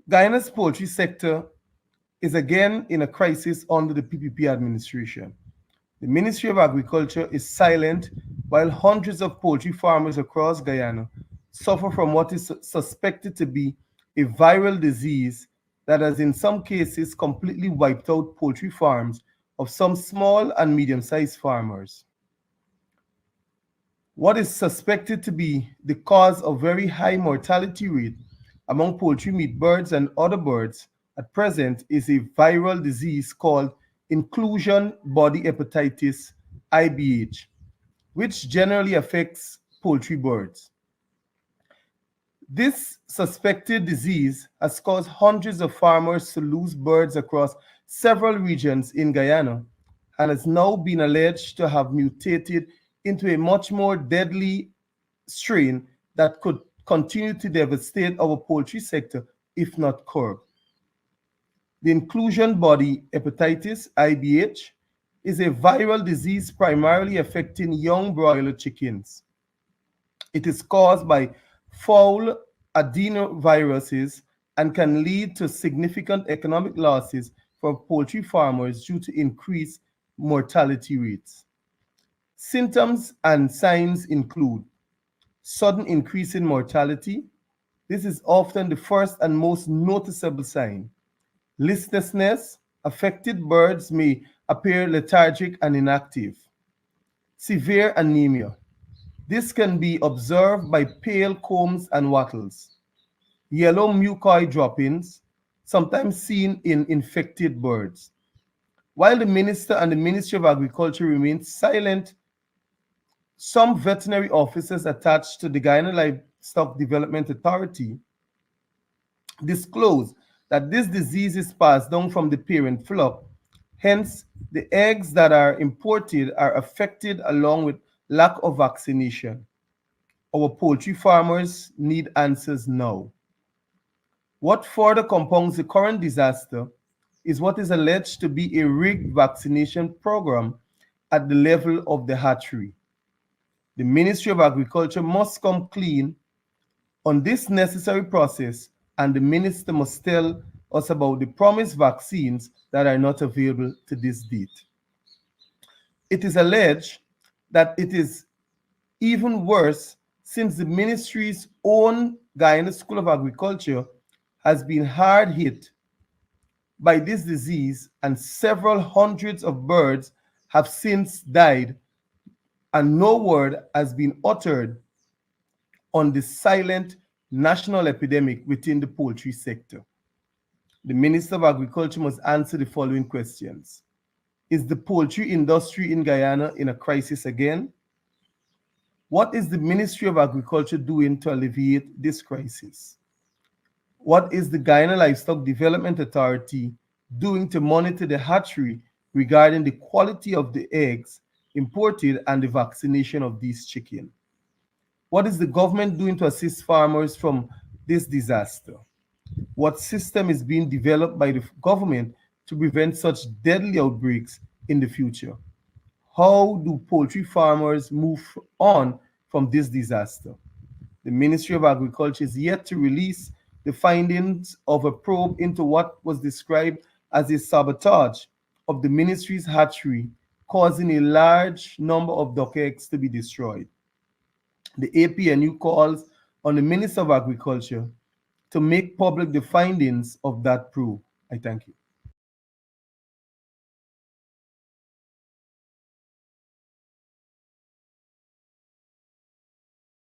Guyana's poultry sector is again in a crisis under the PPP administration. The Ministry of Agriculture is silent while hundreds of poultry farmers across Guyana suffer from what is suspected to be a viral disease that has in some cases completely wiped out poultry farms of some small and medium-sized farmers. What is suspected to be the cause of very high mortality rate among poultry meat birds and other birds at present is a viral disease called inclusion body hepatitis IBH, which generally affects poultry birds. This suspected disease has caused hundreds of farmers to lose birds across several regions in Guyana and has now been alleged to have mutated into a much more deadly strain that could continue to devastate our poultry sector if not curbed. The inclusion body hepatitis IBH is a viral disease primarily affecting young broiler chickens. It is caused by fowl adenoviruses and can lead to significant economic losses for poultry farmers due to increased mortality rates. Symptoms and signs include sudden increase in mortality. This is often the first and most noticeable sign. Listlessness. Affected birds may appear lethargic and inactive. Severe anemia. This can be observed by pale combs and wattles. Yellow mucoid droppings, sometimes seen in infected birds. While the minister and the Ministry of Agriculture remain silent, some veterinary officers attached to the Guyana Livestock Development Authority disclose that this disease is passed down from the parent flock. Hence, the eggs that are imported are affected along with lack of vaccination. Our poultry farmers need answers now. What further compounds the current disaster is what is alleged to be a rigged vaccination program at the level of the hatchery. The Ministry of Agriculture must come clean on this necessary process, and the minister must tell us about the promised vaccines that are not available to this date. It is alleged that it is even worse since the ministry's own Guyana School of Agriculture has been hard hit by this disease and several hundreds of birds have since died and no word has been uttered on the silent national epidemic within the poultry sector. The Minister of Agriculture must answer the following questions. Is the poultry industry in Guyana in a crisis again? What is the Ministry of Agriculture doing to alleviate this crisis? What is the Guyana Livestock Development Authority doing to monitor the hatchery regarding the quality of the eggs imported and the vaccination of these chickens? What is the government doing to assist farmers from this disaster? What system is being developed by the government to prevent such deadly outbreaks in the future? How do poultry farmers move on from this disaster? The Ministry of Agriculture is yet to release the findings of a probe into what was described as a sabotage of the ministry's hatchery, causing a large number of duck eggs to be destroyed. The APNU calls on the Minister of Agriculture to make public the findings of that probe. I thank you.